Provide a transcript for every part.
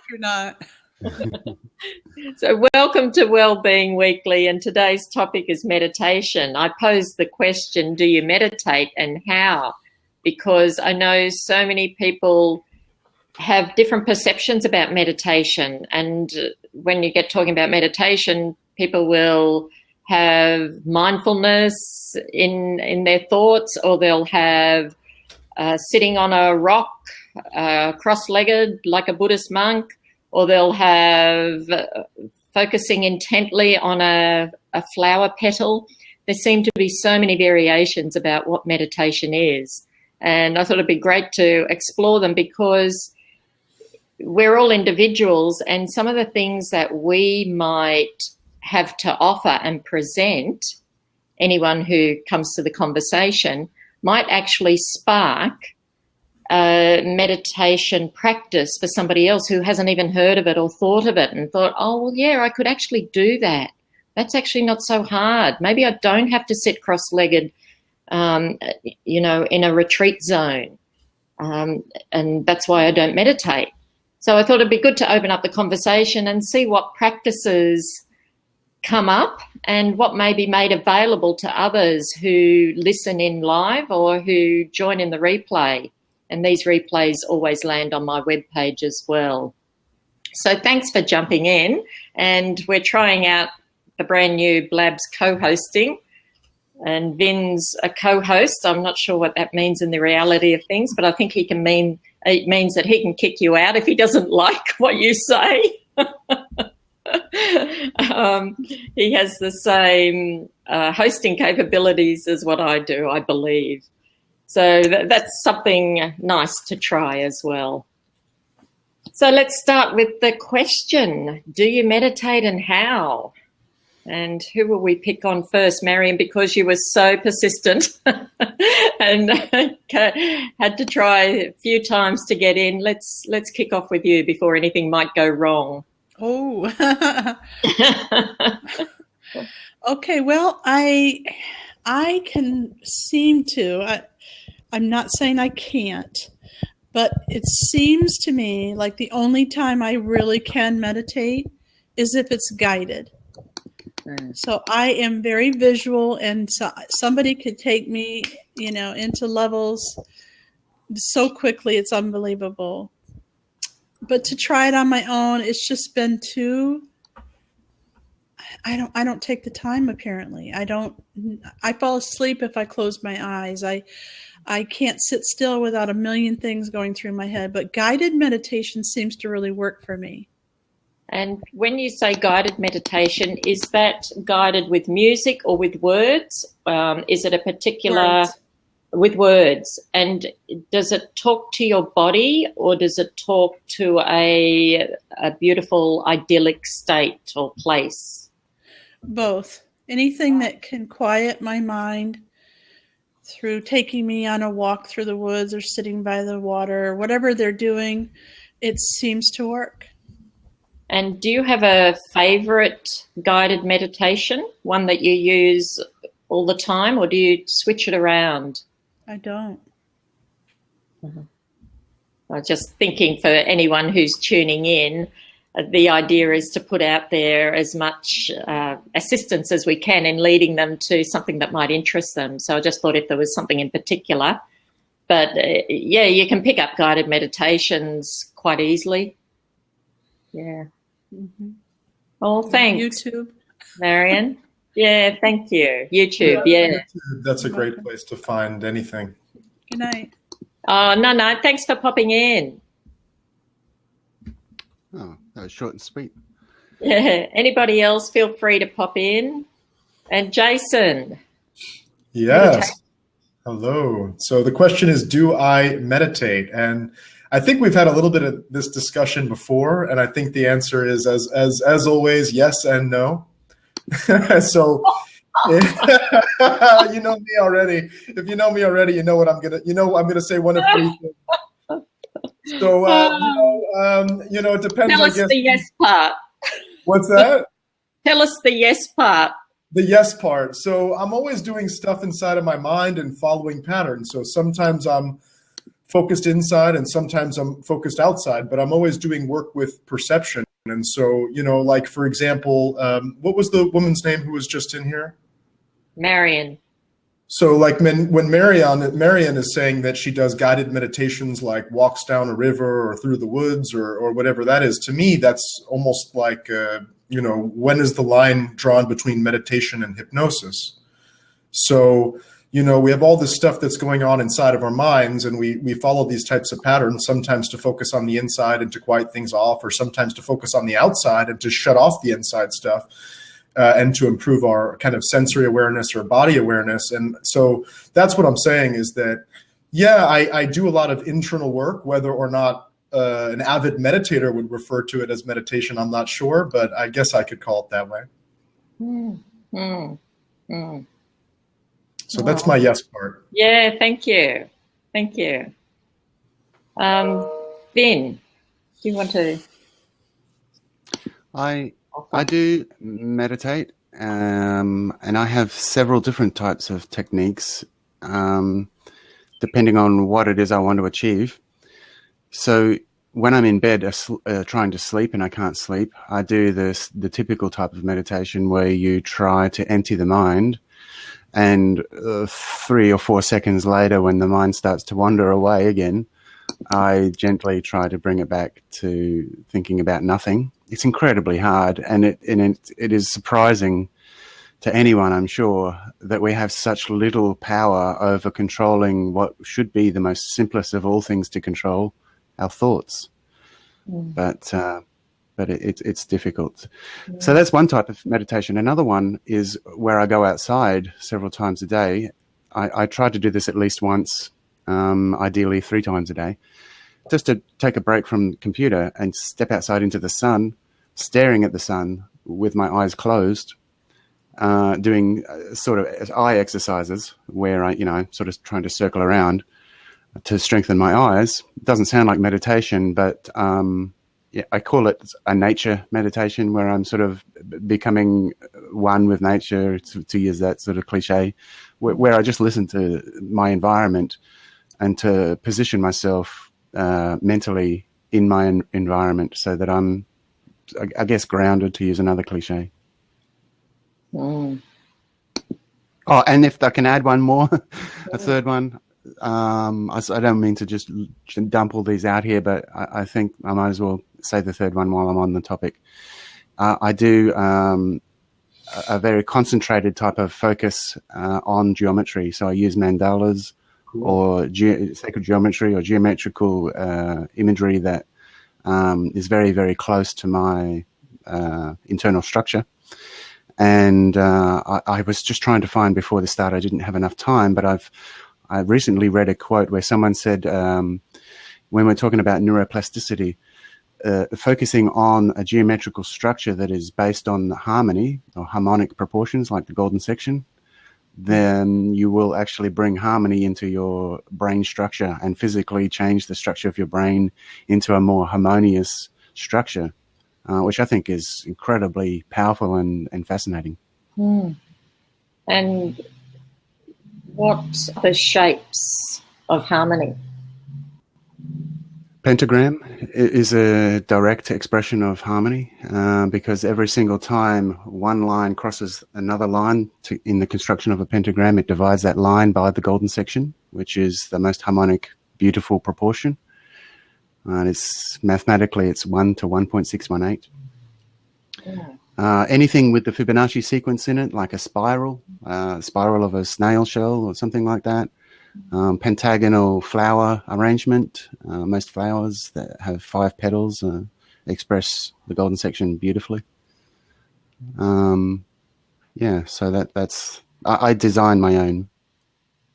you're not. So welcome to Wellbeing Weekly, and today's topic is meditation. I posed the question, do you meditate and how? Because I know so many people have different perceptions about meditation, and when you get talking about meditation, people will have mindfulness in their thoughts, or they'll have sitting on a rock, cross-legged like a Buddhist monk, or they'll have focusing intently on a flower petal. There seem to be so many variations about what meditation is. And I thought it'd be great to explore them, because we're all individuals, and some of the things that we might have to offer and present, anyone who comes to the conversation, might actually spark meditation practice for somebody else who hasn't even heard of it or thought of it, and thought, oh, well, yeah, I could actually do that. That's actually not so hard. Maybe I don't have to sit cross-legged, in a retreat zone. And that's why I don't meditate. So I thought it'd be good to open up the conversation and see what practices come up and what may be made available to others who listen in live or who join in the replay. And these replays always land on my webpage as well. So thanks for jumping in. And we're trying out the brand new Blabs co-hosting. And Vin's a co-host. I'm not sure what that means in the reality of things, but I think it means that he can kick you out if he doesn't like what you say. He has the same hosting capabilities as what I do, I believe. So that's something nice to try as well. So let's start with the question, do you meditate and how? And who will we pick on first, Marion, because you were so persistent and had to try a few times to get in. Let's kick off with you before anything might go wrong. Oh, okay. Well, I can seem to. I'm not saying I can't, but it seems to me like the only time I really can meditate is if it's guided. So I am very visual, and so somebody could take me, into levels so quickly, it's unbelievable. But to try it on my own, it's just been too. I don't take the time. Apparently, I fall asleep if I close my eyes. I can't sit still without a million things going through my head. But guided meditation seems to really work for me. And when you say guided meditation, is that guided with music or with words? Is it a particular... Words. With words? And does it talk to your body, or does it talk to a beautiful idyllic state or place? Both. Anything that can quiet my mind through taking me on a walk through the woods or sitting by the water or whatever they're doing, it seems to work. And do you have a favorite guided meditation, one that you use all the time, or do you switch it around? I don't. I was just thinking, for anyone who's tuning in, the idea is to put out there as much assistance as we can in leading them to something that might interest them. So I just thought if there was something in particular. But, yeah, you can pick up guided meditations quite easily. Yeah. Mm-hmm. Oh, thanks. YouTube. Marion. Yeah, thank you. YouTube, yeah. That's a great place to find anything. Good night. Oh, no, thanks for popping in. Oh, that was short and sweet. Yeah. Anybody else, feel free to pop in. And Jason. Yes. Hello. So the question is, do I meditate? And I think we've had a little bit of this discussion before, and I think the answer is, as always, yes and no. So you know me already. If you know me already, you know what I'm gonna say one of three things. So it depends. Tell us the yes part. What's that? Tell us the yes part. The yes part. So I'm always doing stuff inside of my mind and following patterns. So sometimes I'm focused inside and sometimes I'm focused outside, but I'm always doing work with perception. And so, like, for example, what was the woman's name who was just in here? Marion. So like when Marion is saying that she does guided meditations, like walks down a river or through the woods or whatever that is, to me, that's almost like, when is the line drawn between meditation and hypnosis? So, we have all this stuff that's going on inside of our minds, and we follow these types of patterns, sometimes to focus on the inside and to quiet things off, or sometimes to focus on the outside and to shut off the inside stuff, and to improve our kind of sensory awareness or body awareness. And so that's what I'm saying is that, yeah, I do a lot of internal work, whether or not an avid meditator would refer to it as meditation, I'm not sure, but I guess I could call it that way. So that's my yes part. Yeah, thank you. Thank you. Vin, do you want to? I do meditate, and I have several different types of techniques, depending on what it is I want to achieve. So when I'm in bed trying to sleep and I can't sleep, I do the typical type of meditation where you try to empty the mind. And 3 or 4 seconds later, when the mind starts to wander away again, I gently try to bring it back to thinking about nothing. It's incredibly hard, and it is surprising to anyone, I'm sure, that we have such little power over controlling what should be the most simplest of all things to control, our thoughts. But it's difficult. Yeah. So that's one type of meditation. Another one is where I go outside several times a day. I try to do this at least once, ideally 3 times a day, just to take a break from the computer and step outside into the sun, staring at the sun with my eyes closed, doing sort of eye exercises where I, sort of trying to circle around to strengthen my eyes. It doesn't sound like meditation, but I call it a nature meditation, where I'm sort of becoming one with nature, to use that sort of cliche, where I just listen to my environment and to position myself mentally in my environment so that I'm, I guess, grounded, to use another cliche. Oh, and if I can add one more, a third one. I don't mean to just dump all these out here, but I think I might as well say the third one while I'm on the topic. I do a very concentrated type of focus on geometry. So I use mandalas or sacred geometry or geometrical imagery that is very, very close to my internal structure. And I was just trying to find, before the start, I didn't have enough time, but I recently read a quote where someone said, when we're talking about neuroplasticity, focusing on a geometrical structure that is based on harmony or harmonic proportions, like the golden section, then you will actually bring harmony into your brain structure and physically change the structure of your brain into a more harmonious structure, which I think is incredibly powerful and fascinating. And what are the shapes of harmony? Pentagram is a direct expression of harmony, because every single time one line crosses another line in the construction of a pentagram, it divides that line by the golden section, which is the most harmonic, beautiful proportion. And it's mathematically, it's 1 to 1.618. Anything with the Fibonacci sequence in it, like a spiral of a snail shell or something like that. Pentagonal flower arrangement. Most flowers that have 5 petals express the golden section beautifully. So that's I design my own.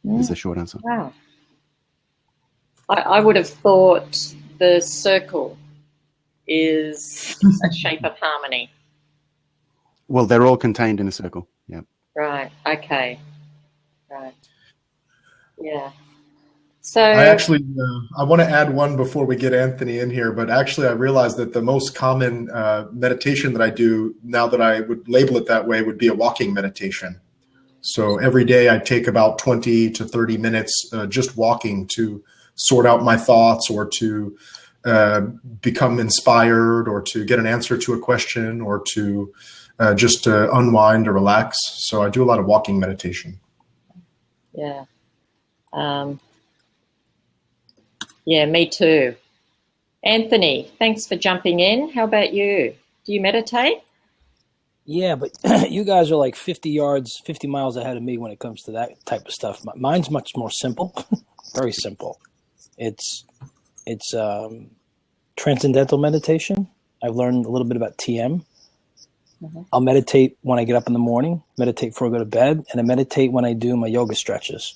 Is the short answer. Wow. I would have thought the circle is a shape of harmony. Well, they're all contained in a circle. Yeah. Right. Okay. Right. Yeah. So I actually, I want to add one before we get Anthony in here, but actually I realized that the most common meditation that I do, now that I would label it that way, would be a walking meditation. So every day I take about 20 to 30 minutes just walking to sort out my thoughts, or to become inspired, or to get an answer to a question, or to just unwind or relax. So I do a lot of walking meditation. Yeah. Yeah, me too. Anthony, thanks for jumping in. How about you? Do you meditate? Yeah, but you guys are like 50 miles ahead of me when it comes to that type of stuff. Mine's much more simple, very simple. It's transcendental meditation. I've learned a little bit about TM. Mm-hmm. I'll meditate when I get up in the morning, meditate before I go to bed, and I meditate when I do my yoga stretches.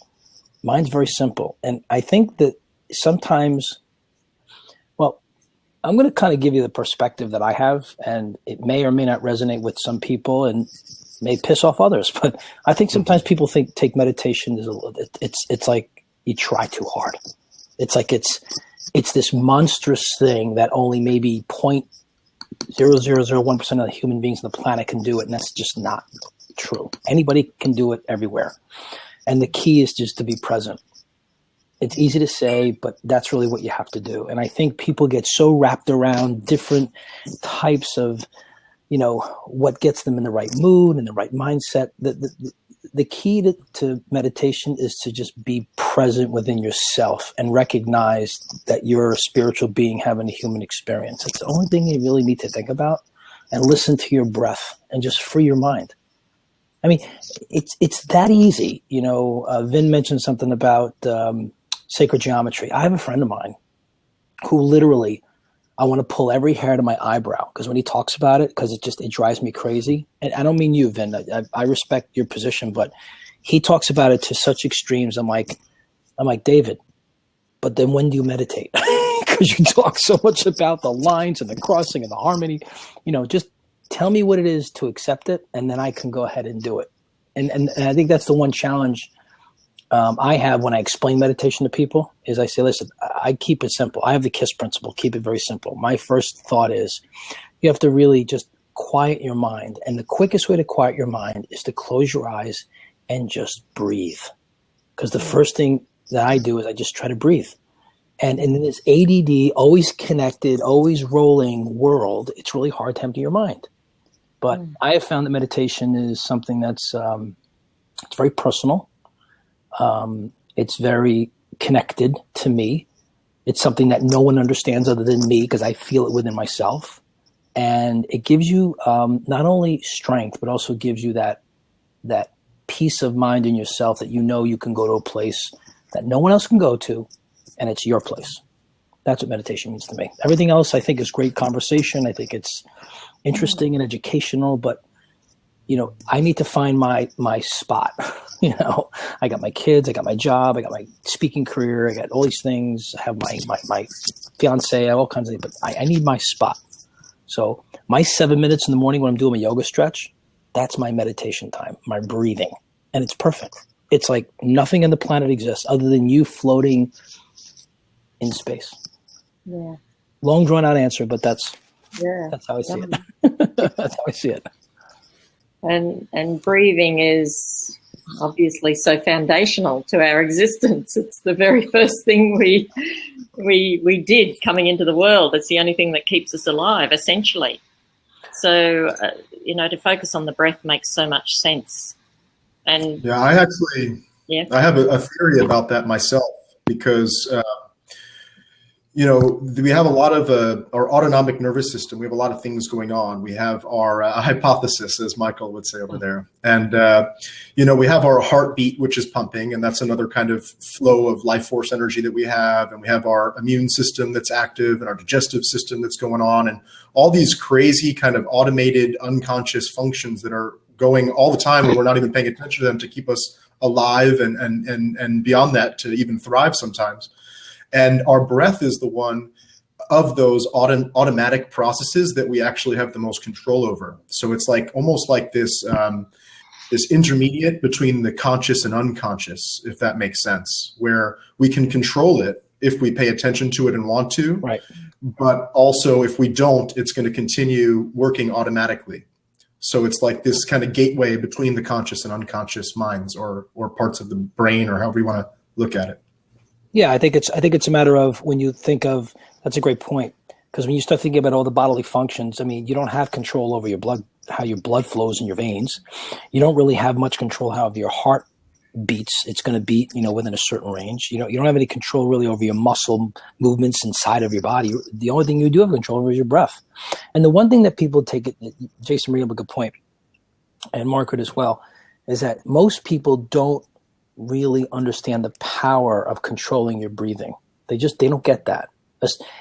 Mine's very simple. And I think that sometimes, well, I'm going to kind of give you the perspective that I have, and it may or may not resonate with some people and may piss off others. But I think sometimes people take meditation as it's like you try too hard. It's like it's this monstrous thing that only maybe 0.0001% of the human beings on the planet can do it, and that's just not true. Anybody can do it everywhere. And the key is just to be present. It's easy to say, but that's really what you have to do. And I think people get so wrapped around different types of, what gets them in the right mood and the right mindset. The key to meditation is to just be present within yourself and recognize that you're a spiritual being having a human experience. It's the only thing you really need to think about, and listen to your breath and just free your mind. I mean, it's that easy. Vin mentioned something about sacred geometry. I have a friend of mine who literally, I want to pull every hair to my eyebrow because when he talks about it, because it drives me crazy. And I don't mean you, Vin. I respect your position, but he talks about it to such extremes. I'm like, David, but then when do you meditate? Because you talk so much about the lines and the crossing and the harmony. Just tell me what it is to accept it, and then I can go ahead and do it. And I think that's the one challenge I have when I explain meditation to people is I say, listen, I keep it simple. I have the KISS principle, keep it very simple. My first thought is you have to really just quiet your mind. And the quickest way to quiet your mind is to close your eyes and just breathe. Because the first thing that I do is I just try to breathe. And in this ADD, always connected, always rolling world, it's really hard to empty your mind. But I have found that meditation is something that's it's very personal. It's very connected to me. It's something that no one understands other than me because I feel it within myself. And it gives you not only strength, but also gives you that peace of mind in yourself that you can go to a place that no one else can go to, and it's your place. That's what meditation means to me. Everything else I think is great conversation. I think it's interesting and educational, but I need to find my spot. I got my kids, I got my job, I got my speaking career, I got all these things. I have my fiance, I have all kinds of things, but I need my spot. So my 7 minutes in the morning when I'm doing my yoga stretch, that's my meditation time, my breathing, and it's perfect. It's like nothing on the planet exists other than you floating in space. Yeah. Long drawn out answer, but that's how I see it. That's how I see it. And breathing is obviously so foundational to our existence. It's the very first thing we did coming into the world. It's the only thing that keeps us alive, essentially. So, to focus on the breath makes so much sense. And yeah, I have a theory about that myself because we have a lot of our autonomic nervous system. We have a lot of things going on. We have our hypothesis, as Michael would say over there. And, we have our heartbeat, which is pumping, and that's another kind of flow of life force energy that we have. And we have our immune system that's active and our digestive system that's going on, and all these crazy kind of automated unconscious functions that are going all the time and we're not even paying attention to them to keep us alive and beyond that to even thrive sometimes. And our breath is the one of those automatic processes that we actually have the most control over. So it's like almost like this intermediate between the conscious and unconscious, if that makes sense, where we can control it if we pay attention to it and want to. Right. But also if we don't, it's going to continue working automatically. So it's like this kind of gateway between the conscious and unconscious minds or parts of the brain, or however you want to look at it. Yeah, I think it's a matter of when you think of, that's a great point. Because when you start thinking about all the bodily functions, I mean, you don't have control over your blood, how your blood flows in your veins. You don't really have much control how your heart beats. It's going to beat, within a certain range. You don't have any control really over your muscle movements inside of your body. The only thing you do have control over is your breath. And the one thing that people take it, Jason made up a good point, and Margaret as well, is that most people don't really understand the power of controlling your breathing. They don't get that.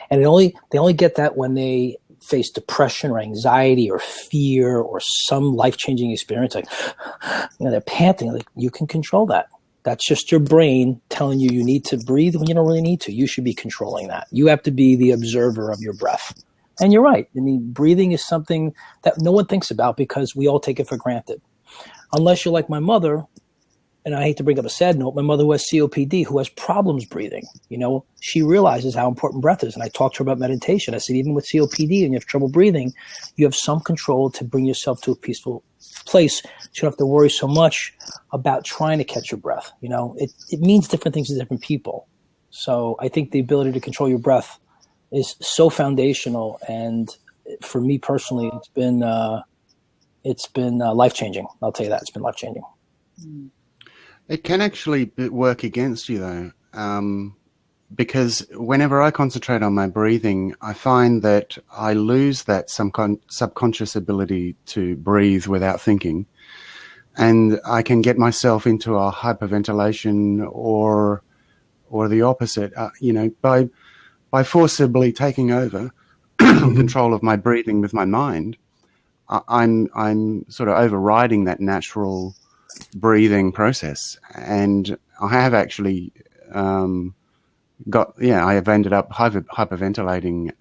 And they only get that when they face depression or anxiety or fear or some life-changing experience. Like, they're panting. Like, you can control that. That's just your brain telling you need to breathe when you don't really need to. You should be controlling that. You have to be the observer of your breath. And you're right. I mean, breathing is something that no one thinks about because we all take it for granted. Unless you're like my mother, and I hate to bring up a sad note, my mother who has COPD, who has problems breathing, she realizes how important breath is. And I talked to her about meditation. I said, even with COPD and you have trouble breathing, you have some control to bring yourself to a peaceful place. So you don't have to worry so much about trying to catch your breath. It means different things to different people. So I think the ability to control your breath is so foundational. And for me personally, it's been life-changing. I'll tell you that. It's been life-changing. It can actually work against you, though, because whenever I concentrate on my breathing, I find that I lose that subconscious ability to breathe without thinking, and I can get myself into a hyperventilation or the opposite. By forcibly taking over control of my breathing with my mind, I'm sort of overriding that natural breathing process, and I have actually I have ended up hyperventilating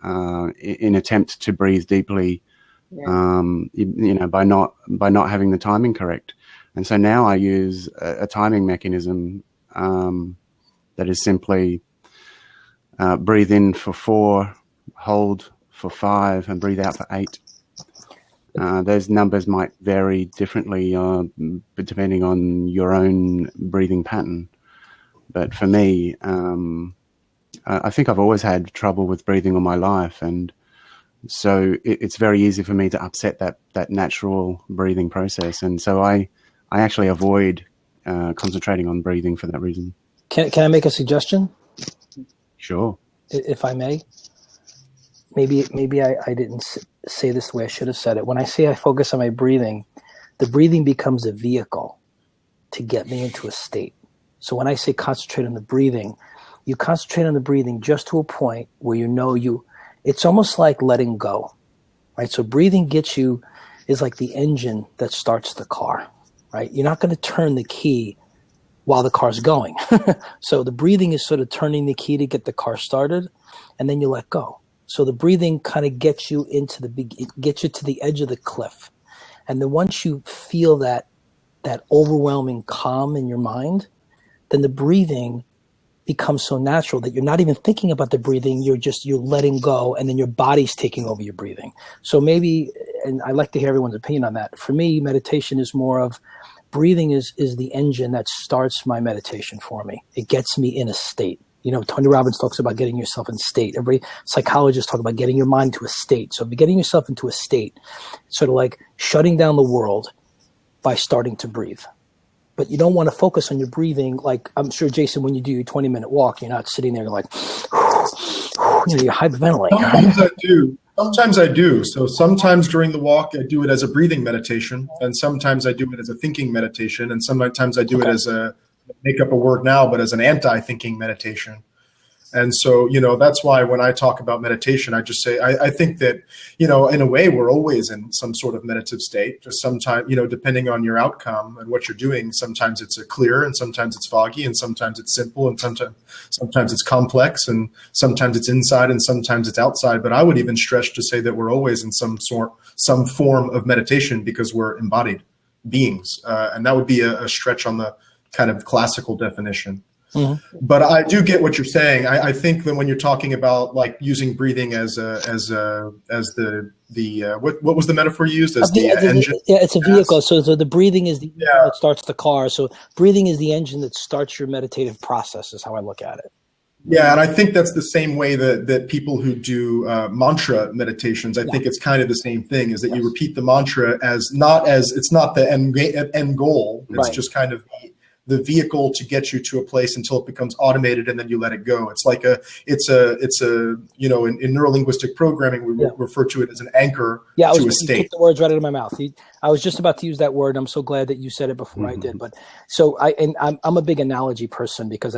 in attempt to breathe deeply, by not having the timing correct. And so now I use a timing mechanism that is simply breathe in for 4, hold for 5, and breathe out for 8. Those numbers might vary differently depending on your own breathing pattern. But for me, I think I've always had trouble with breathing all my life. And so it's very easy for me to upset that natural breathing process. And so I actually avoid concentrating on breathing for that reason. Can I make a suggestion? Sure. If I may. Maybe I didn't say this the way I should have said it. When I say I focus on my breathing, the breathing becomes a vehicle to get me into a state. So when I say concentrate on the breathing, you concentrate on the breathing just to a point where it's almost like letting go, right? So breathing is like the engine that starts the car, right? You're not going to turn the key while the car's going. So the breathing is sort of turning the key to get the car started, and then you let go. So the breathing kind of gets you to the edge of the cliff. And then once you feel that overwhelming calm in your mind, then the breathing becomes so natural that you're not even thinking about the breathing. You're letting go, and then your body's taking over your breathing. So maybe, and I'd like to hear everyone's opinion on that. For me, meditation is more of breathing is the engine that starts my meditation for me. It gets me in a state. Tony Robbins talks about getting yourself in state. Every psychologist talks about getting your mind to a state. So if you're getting yourself into a state, it's sort of like shutting down the world by starting to breathe. But you don't want to focus on your breathing. Like, I'm sure, Jason, when you do your 20-minute walk, you're not sitting there like, you're hyperventilating. Sometimes I do. So sometimes during the walk, I do it as a breathing meditation. And sometimes I do it as a thinking meditation. And sometimes I do it as make up a word now, but as an anti-thinking meditation. And so, that's why when I talk about meditation, I just say, I think that, in a way, we're always in some sort of meditative state. Just sometimes, depending on your outcome and what you're doing, sometimes it's clear and sometimes it's foggy and sometimes it's simple and sometimes it's complex and sometimes it's inside and sometimes it's outside. But I would even stretch to say that we're always in some form of meditation because we're embodied beings. And that would be a stretch on the kind of classical definition. Mm-hmm. But I do get what you're saying. I think that when you're talking about like using breathing as the what was the metaphor used as the engine? Yeah, it's a vehicle. So the breathing is the engine that starts the car. So breathing is the engine that starts your meditative process. Is how I look at it. Yeah, and I think that's the same way that people who do mantra meditations, I think it's kind of the same thing, is that you repeat the mantra it's not the end goal. It's just kind of the vehicle to get you to a place until it becomes automated, and then you let it go. It's like it's a in neurolinguistic programming, we refer to it as an anchor to a state. You took the words right out of my mouth. I was just about to use that word. I'm so glad that you said it before I did. But so I'm a big analogy person, because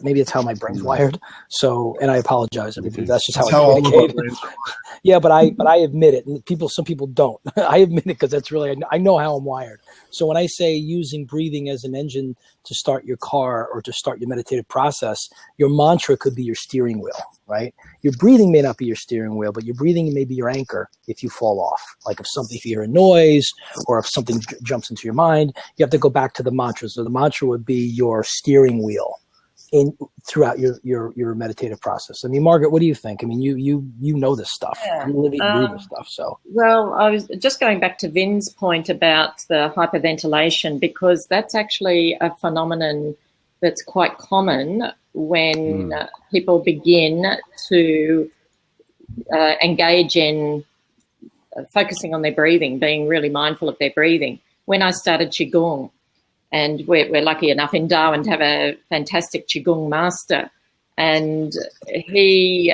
maybe it's how my brain's wired. So, and I apologize. That's just how I communicate. Yeah, but I admit it, and some people don't. I admit it because that's really, I know how I'm wired. So when I say using breathing as an engine to start your car or to start your meditative process, your mantra could be your steering wheel, right? Your breathing may not be your steering wheel, but your breathing may be your anchor if you fall off. Like if you hear a noise or if something jumps into your mind, you have to go back to the mantra. So the mantra would be your steering wheel throughout your meditative process. I mean, Margaret, what do you think? I mean, you know this stuff. Yeah. You live and breathe this stuff. So, well, I was just going back to Vin's point about the hyperventilation, because that's actually a phenomenon that's quite common when people begin to engage in focusing on their breathing, being really mindful of their breathing. When I started Qigong, and we're lucky enough in Darwin to have a fantastic Qigong master. And he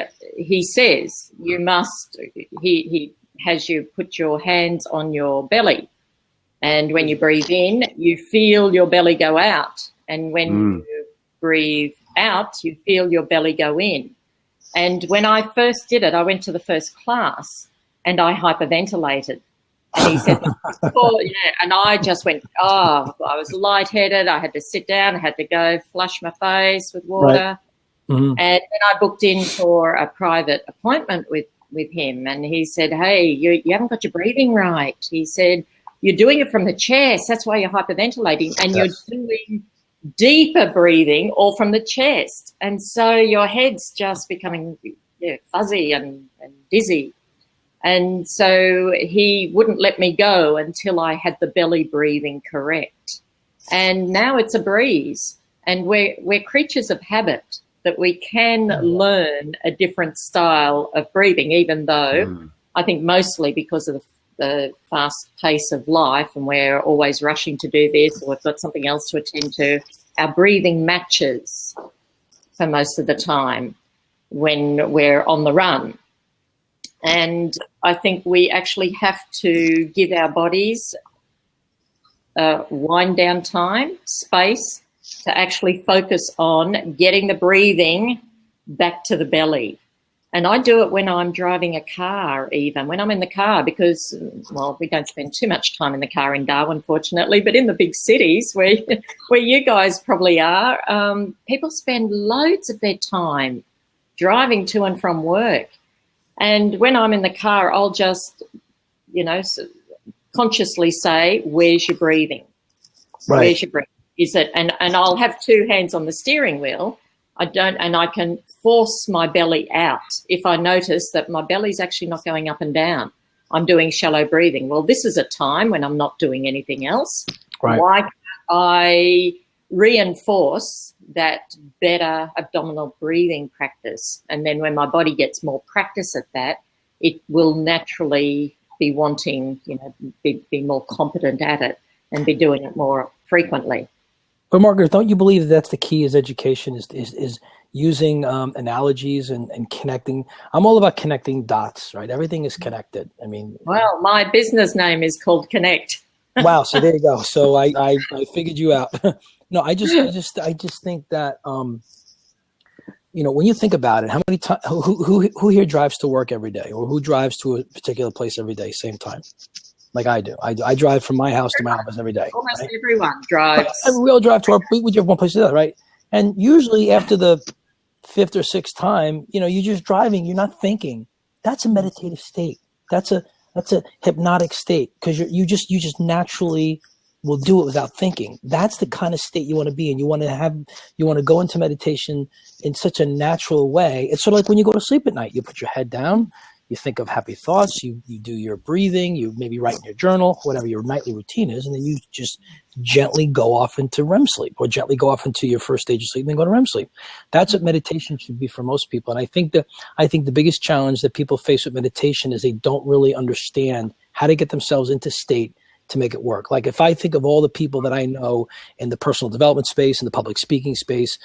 says you must, he has you put your hands on your belly. And when you breathe in, you feel your belly go out. And when you breathe out, you feel your belly go in. And when I first did it, I went to the first class and I hyperventilated. And he said, and I just went, I was lightheaded. I had to sit down. I had to go flush my face with water. Right. And then I booked in for a private appointment with him. And he said, hey, you haven't got your breathing right. He said, you're doing it from the chest. That's why you're hyperventilating. And you're doing deeper breathing all from the chest. And so your head's just becoming fuzzy and dizzy. And so he wouldn't let me go until I had the belly breathing correct. And now it's a breeze. And we're creatures of habit, that we can learn a different style of breathing, even though I think mostly because of the fast pace of life and we're always rushing to do this or we've got something else to attend to, our breathing matches for most of the time when we're on the run. And I think we actually have to give our bodies wind down time, space, to actually focus on getting the breathing back to the belly. And I do it when I'm driving a car, even when I'm in the car, because, well, we don't spend too much time in the car in Darwin, fortunately, but in the big cities where you guys probably are, people spend loads of their time driving to and from work. And when I'm in the car, I'll just, consciously say, where's your breathing? Right. Where's your breathing? Is it? And I'll have two hands on the steering wheel. I can force my belly out if I notice that my belly's actually not going up and down. I'm doing shallow breathing. Well, this is a time when I'm not doing anything else. Right. Why can't I reinforce that better abdominal breathing practice? And then when my body gets more practice at that, it will naturally be wanting, be more competent at it and be doing it more frequently. But Margaret, don't you believe that's the key is education, is using analogies and connecting? I'm all about connecting dots, right? Everything is connected. I mean, well, my business name is called Connect. Wow. So there you go. So I figured you out. No, I just think that, when you think about it, how many times, who here drives to work every day, or who drives to a particular place every day, same time? Like I do. I drive from my house to my office every day. Almost right? Everyone drives. We all drive to our, we have one place to the other, right? And usually after the fifth or sixth time, you're just driving, you're not thinking. That's a meditative state. That's a hypnotic state, because you just naturally will do it without thinking. That's the kind of state you want to be in. You want to go into meditation in such a natural way. It's sort of like when you go to sleep at night, you put your head down, you think of happy thoughts, you do your breathing, you maybe write in your journal, whatever your nightly routine is, and then you just gently go off into REM sleep, or gently go off into your first stage of sleep and then go to REM sleep. That's what meditation should be for most people. And I think the biggest challenge that people face with meditation is they don't really understand how to get themselves into state to make it work. Like if I think of all the people that I know in the personal development space, in the public speaking space,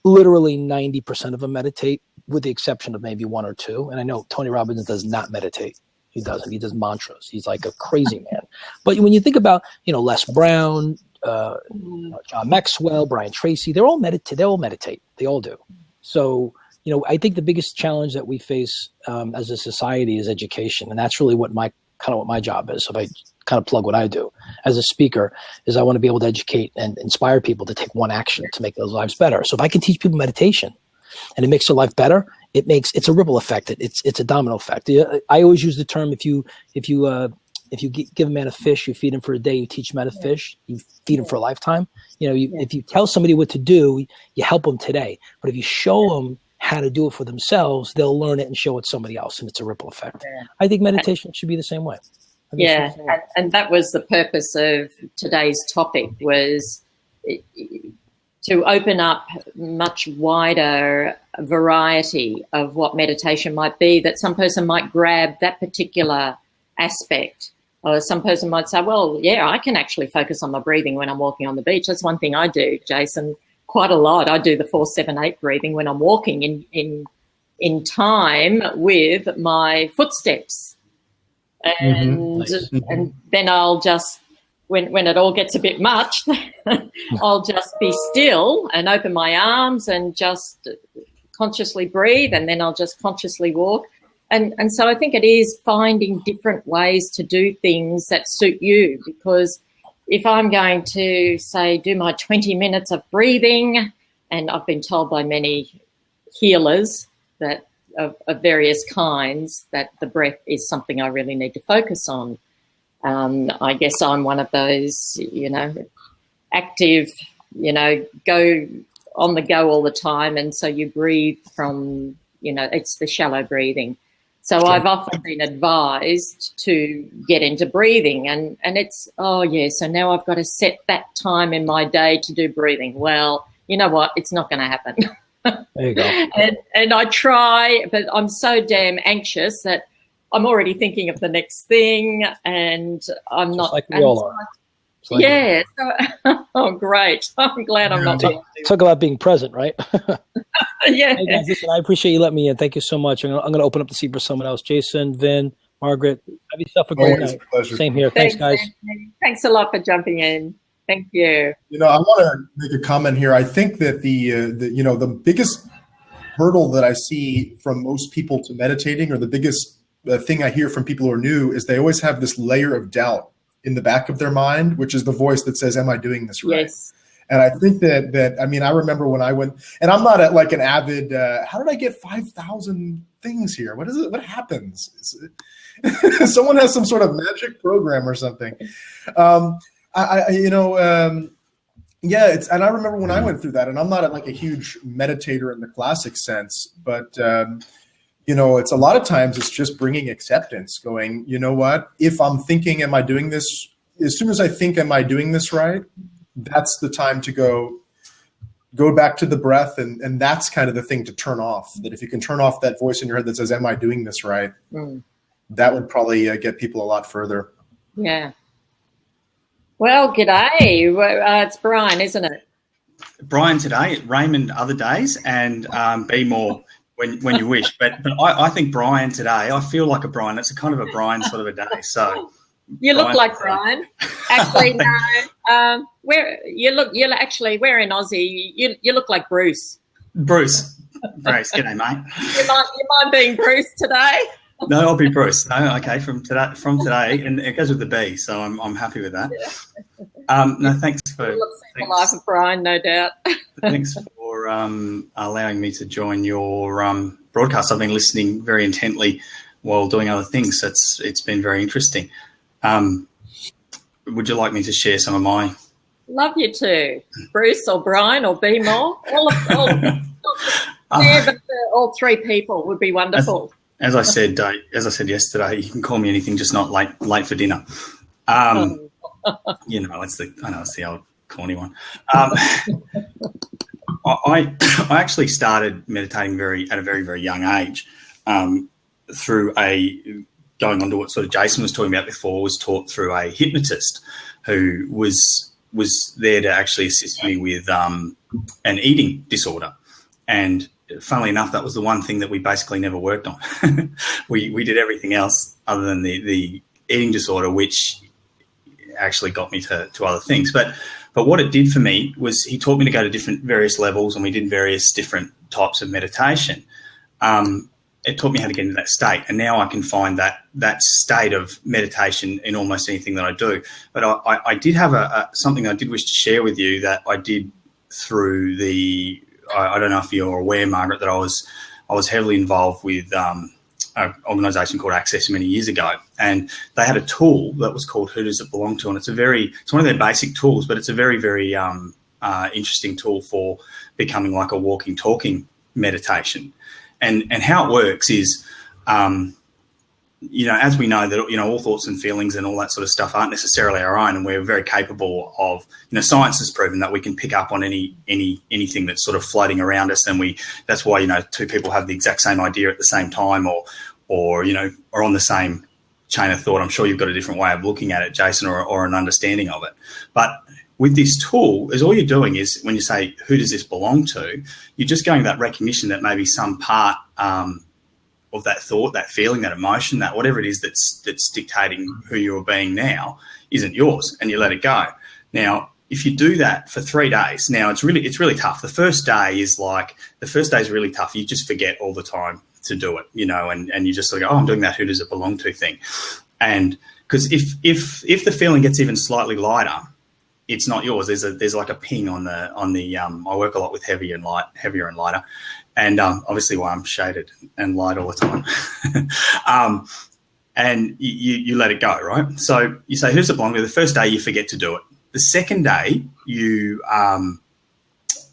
literally 90% of them meditate, with the exception of maybe one or two. And I know Tony Robbins does not meditate. He doesn't. He does mantras. He's like a crazy man. But when you think about, Les Brown, John Maxwell, Brian Tracy, they all meditate. They all do. So, I think the biggest challenge that we face as a society is education. And that's really what my job is. So if I kind of plug what I do as a speaker, is I want to be able to educate and inspire people to take one action to make their lives better. So if I can teach people meditation and it makes their life better, it's a ripple effect. It's a domino effect. I always use the term, if you give a man a fish, you feed him for a day, you teach him how to fish, you feed him for a lifetime. If you tell somebody what to do, you help them today. But if you show them how to do it for themselves, they'll learn it and show it to somebody else, and it's a ripple effect. Yeah. I think meditation should be the same way. Yeah, and that was the purpose of today's topic, was to open up much wider variety of what meditation might be, that some person might grab that particular aspect. Or some person might say, well, yeah, I can actually focus on my breathing when I'm walking on the beach. That's one thing I do, Jason, quite a lot. I do the 4-7-8 breathing when I'm walking in time with my footsteps. And and then I'll just, when it all gets a bit much, I'll just be still and open my arms and just consciously breathe, and then I'll just consciously walk. And so I think it is finding different ways to do things that suit you, because if I'm going to, say, do my 20 minutes of breathing, and I've been told by many healers that of various kinds that the breath is something I really need to focus on. I guess I'm one of those, active, go on the go all the time. And so you breathe from, it's the shallow breathing. So I've often been advised to get into breathing, and it's, so now I've got to set that time in my day to do breathing. Well, you know what? It's not going to happen. There you go. And I try, but I'm so damn anxious that I'm already thinking of the next thing, and I'm not. Like we all are. Yeah. So, great. I'm glad I'm not. Talk about being present, right? Yeah. Hey guys, listen, I appreciate you letting me in. Thank you so much. I'm going to open up the seat for someone else. Jason, Vin, Margaret, have yourself a great night. Same here. Thanks, guys. Thanks a lot for jumping in. Thank you. I want to make a comment here. I think that the biggest hurdle that I see from most people to meditating, or the biggest thing I hear from people who are new, is they always have this layer of doubt in the back of their mind, which is the voice that says, am I doing this right? Yes. And I think I remember when I went, and I'm not like an avid, how did I get 5,000 things here? What is it? What happens? Someone has some sort of magic program or something. And I remember when I went through that, and I'm not like a huge meditator in the classic sense, but, it's a lot of times it's just bringing acceptance, going, you know what, if I'm thinking, am I doing this? As soon as I think, am I doing this right? That's the time to go back to the breath. And that's kind of the thing to turn off, that if you can turn off that voice in your head that says, am I doing this right? That would probably get people a lot further. Yeah. Well, g'day. It's Brian, isn't it? Brian today, Raymond other days, and be more when you wish. But I think Brian today, I feel like a Brian. It's a kind of a Brian sort of a day. So you look like Brian. Actually, no. You're actually, we're in Aussie. You look like Bruce. Bruce, g'day, mate. You mind being Bruce today? No, I'll be Bruce. No, okay, from today, and it goes with the B, so I'm happy with that. No, thanks for the life of Brian, no doubt. Thanks for allowing me to join your broadcast. I've been listening very intently while doing other things. It's been very interesting. Would you like me to share some of my? Love you to, Bruce or Brian or B more. All three people would be wonderful. As I said yesterday, you can call me anything, just not late for dinner. You know, it's the old corny one. I actually started meditating at a very, very young age, through going on to what sort of Jason was talking about before, was taught through a hypnotist who was there to actually assist me with an eating disorder. And funnily enough, that was the one thing that we basically never worked on. we did everything else other than the eating disorder, which actually got me to other things. But what it did for me was he taught me to go to various levels, and we did various different types of meditation. It taught me how to get into that state, and now I can find that state of meditation in almost anything that I do. But I did have something I did wish to share with you that I did through I don't know if you're aware, Margaret, that I was heavily involved with an organisation called Access many years ago, and they had a tool that was called Who Does It Belong To? And it's one of their basic tools, but it's a very, very interesting tool for becoming like a walking, talking meditation. And how it works is, as we know that, all thoughts and feelings and all that sort of stuff aren't necessarily our own, and we're very capable of, science has proven that we can pick up on anything that's sort of floating around us, and that's why, two people have the exact same idea at the same time, or are on the same chain of thought. I'm sure you've got a different way of looking at it, Jason, or an understanding of it. But with this tool, all you're doing is, when you say, who does this belong to, you're just going that recognition that maybe some part of that thought, that feeling, that emotion, that whatever it is that's dictating who you're being now isn't yours, and you let it go. Now, if you do that for 3 days, now it's really tough. The first day is really tough. You just forget all the time to do it, and you just sort of go, I'm doing that who does it belong to thing. And because if the feeling gets even slightly lighter, it's not yours. There's like a ping on the I work a lot with heavier and lighter, and obviously why I'm shaded and light all the time. And you let it go, right? So you say, who's it belong to? The first day you forget to do it. The second day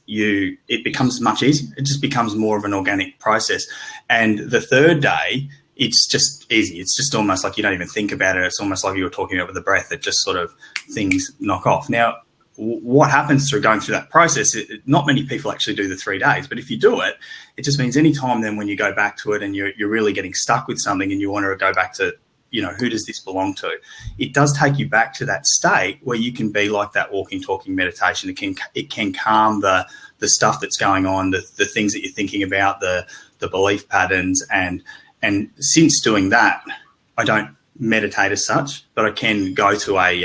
it becomes much easier. It just becomes more of an organic process. And the third day, it's just easy. It's just almost like you don't even think about it. It's almost like you were talking about with the breath. It just sort of things knock off. Now, what happens through going through that process, not many people actually do the 3 days, but if you do it, it just means any time then when you go back to it and you're really getting stuck with something and you want to go back to, who does this belong to? It does take you back to that state where you can be like that walking, talking meditation. It can calm the stuff that's going on, the things that you're thinking about, the belief patterns. And since doing that, I don't meditate as such, but I can go to a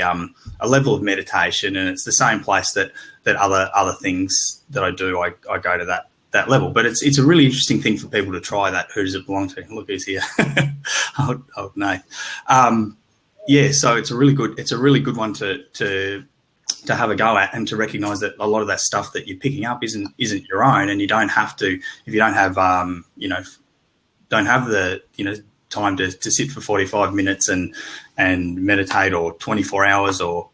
level of meditation, and it's the same place that other things that I do, I go to that level. But it's a really interesting thing for people to try that. Who does it belong to? Look who's here. Oh no. So it's a really good one to have a go at, and to recognize that a lot of that stuff that you're picking up isn't your own, and you don't have to, if you don't have don't have the time to sit for 45 minutes and meditate, or 24 hours, or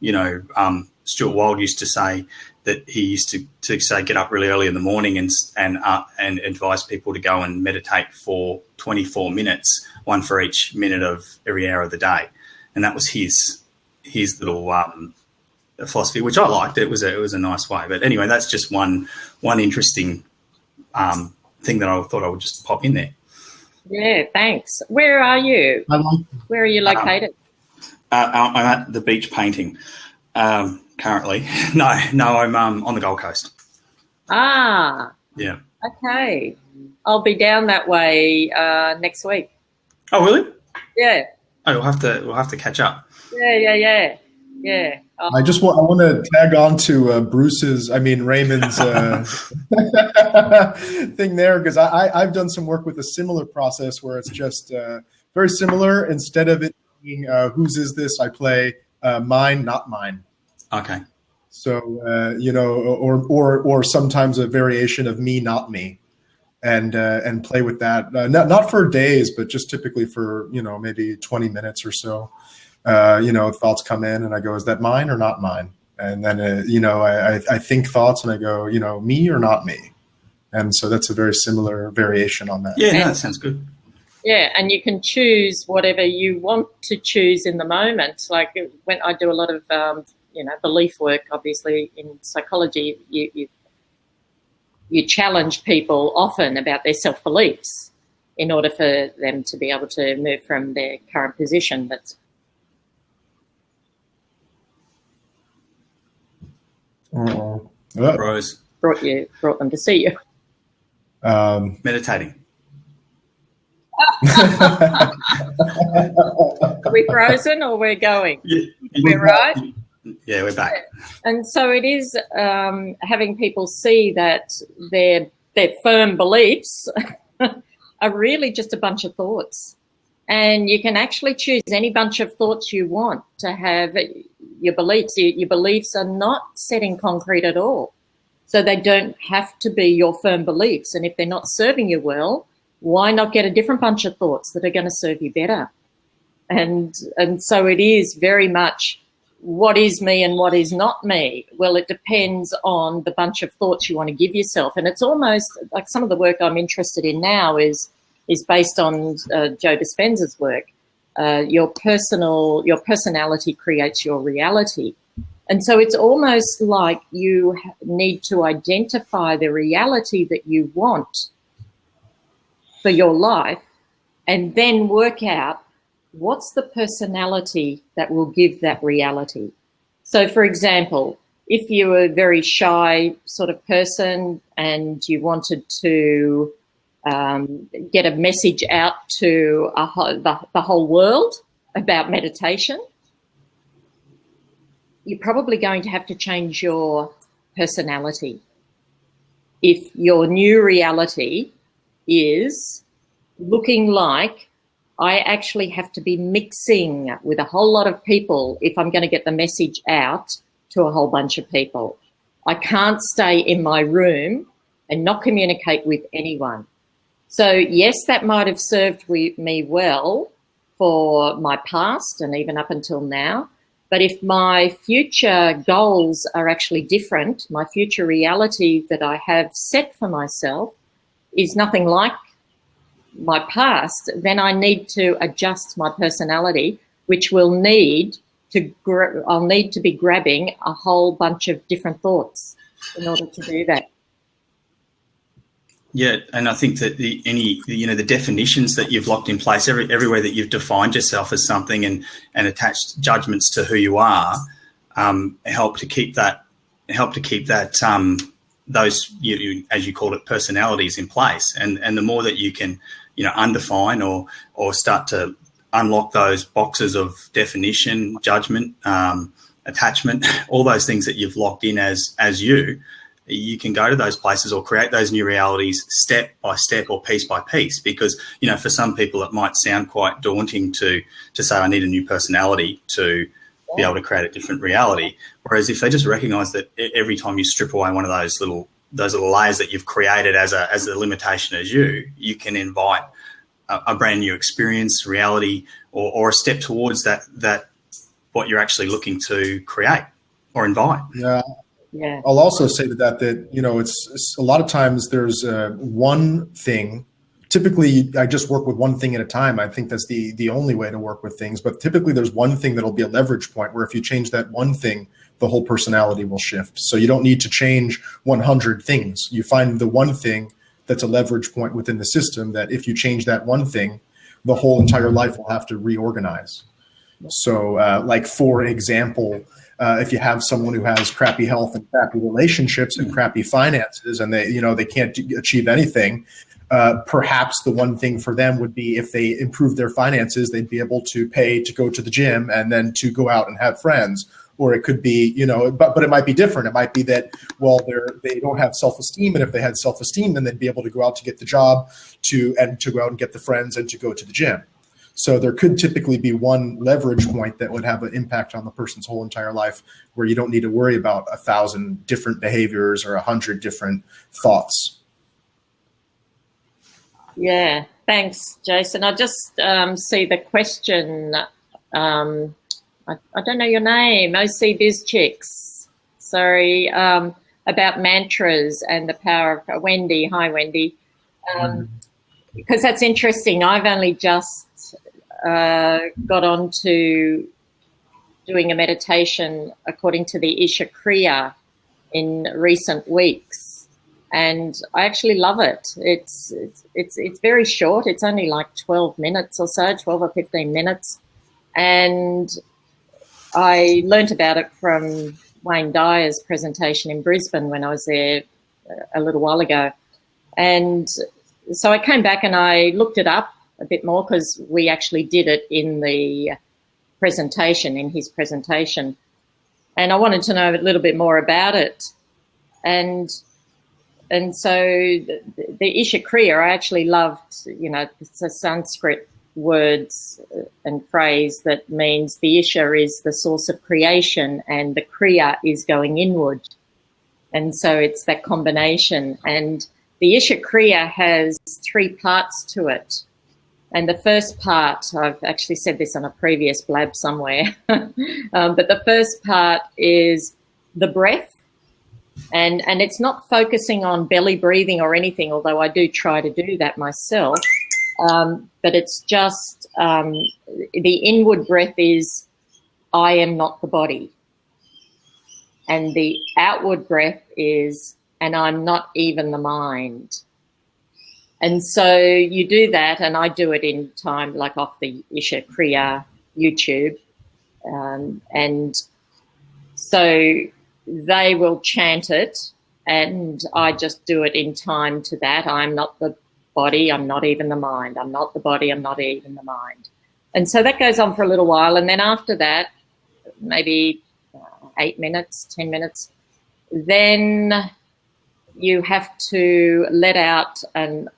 Stuart Wilde used to say that he used to say get up really early in the morning and advise people to go and meditate for 24 minutes, one for each minute of every hour of the day, and that was his little philosophy, which I liked. It was a nice way. But anyway, that's just one interesting thing that I thought I would just pop in there. Yeah, thanks. Where are you? Where are you located? I'm at the beach painting currently. No, I'm on the Gold Coast. Ah. Yeah. Okay. I'll be down that way next week. Oh, really? Yeah. Oh, we'll have to catch up. Yeah. Oh. I want to tag on to Raymond's thing there, because I've done some work with a similar process where it's just very similar. Instead of it being whose is this, I play mine, not mine. Okay. So or sometimes a variation of me, not me, and play with that. Not for days, but just typically for maybe 20 minutes or so. Thoughts come in and I go, is that mine or not mine? And then, I think thoughts and I go, me or not me? And so that's a very similar variation on that. Yeah, that sounds good. Yeah, and you can choose whatever you want to choose in the moment. Like when I do a lot of, belief work, obviously in psychology, you challenge people often about their self-beliefs in order for them to be able to move from their current position that's Rose. brought them to see you. Meditating. Are we frozen or we're going? We're right? Yeah, we're back. And so it is having people see that their firm beliefs are really just a bunch of thoughts. And you can actually choose any bunch of thoughts you want to have your beliefs. Your beliefs are not set in concrete at all. So they don't have to be your firm beliefs. And if they're not serving you well, why not get a different bunch of thoughts that are going to serve you better? And so it is very much what is me and what is not me. Well, it depends on the bunch of thoughts you want to give yourself. And it's almost like some of the work I'm interested in now is based on Joe Dispenza's work. Your personality creates your reality. And so it's almost like you need to identify the reality that you want for your life and then work out what's the personality that will give that reality. So, for example, if you were a very shy sort of person and you wanted to get a message out to the whole world about meditation, you're probably going to have to change your personality. If your new reality is looking like I actually have to be mixing with a whole lot of people if I'm going to get the message out to a whole bunch of people. I can't stay in my room and not communicate with anyone. So, yes, that might have served me well for my past and even up until now. But if my future goals are actually different, my future reality that I have set for myself is nothing like my past, then I need to adjust my personality, which will I'll need to be grabbing a whole bunch of different thoughts in order to do that. Yeah, and I think that the definitions that you've locked in place everywhere that you've defined yourself as something and attached judgments to who you are help to keep that those as you called it personalities in place, and the more that you can undefine or start to unlock those boxes of definition, judgment, attachment, all those things that you've locked in as you can go to those places or create those new realities step by step or piece by piece, because for some people it might sound quite daunting to say I need a new personality to be able to create a different reality. Whereas if they just recognize that every time you strip away one of those little layers that you've created as a limitation as you can invite a brand new experience, reality, or a step towards that what you're actually looking to create or invite. Yeah. I'll also say to that it's a lot of times there's one thing. Typically, I just work with one thing at a time. I think that's the only way to work with things. But typically, there's one thing that'll be a leverage point where if you change that one thing, the whole personality will shift. So you don't need to change 100 things. You find the one thing that's a leverage point within the system that if you change that one thing, the whole entire life will have to reorganize. So, like, for example, if you have someone who has crappy health and crappy relationships and crappy finances and they can't achieve anything, perhaps the one thing for them would be if they improve their finances, they'd be able to pay to go to the gym and then to go out and have friends. Or it could be, but it might be different. It might be that, well, they don't have self-esteem. And if they had self-esteem, then they'd be able to go out to get the job to go out and get the friends and to go to the gym. So there could typically be one leverage point that would have an impact on the person's whole entire life, where you don't need to worry about 1,000 different behaviors or 100 different thoughts. Yeah, thanks, Jason. I just see the question. I don't know your name. OC Biz Chicks. Sorry, about mantras and the power of Wendy. Hi, Wendy. because that's interesting. I've only just got on to doing a meditation according to the Isha Kriya in recent weeks, and I actually love it. It's very short. It's only like 12 minutes or so, 12 or 15 minutes, and I learnt about it from Wayne Dyer's presentation in Brisbane when I was there a little while ago. And so I came back and I looked it up a bit more, because we actually did it in the presentation, in his presentation. And I wanted to know a little bit more about it. And so the Isha Kriya, I actually loved, it's a Sanskrit words and phrase that means the Isha is the source of creation and the Kriya is going inward. And so it's that combination. And the Isha Kriya has 3 parts to it. And the first part, I've actually said this on a previous blab somewhere, but the first part is the breath. And it's not focusing on belly breathing or anything, although I do try to do that myself. But it's just the inward breath is, I am not the body. And the outward breath is, and I'm not even the mind. And so you do that, and I do it in time, like off the Isha Kriya YouTube. And so they will chant it, and I just do it in time to that. I'm not the body, I'm not even the mind. I'm not the body, I'm not even the mind. And so that goes on for a little while. And then after that, maybe 8 minutes, 10 minutes, then you have to let out an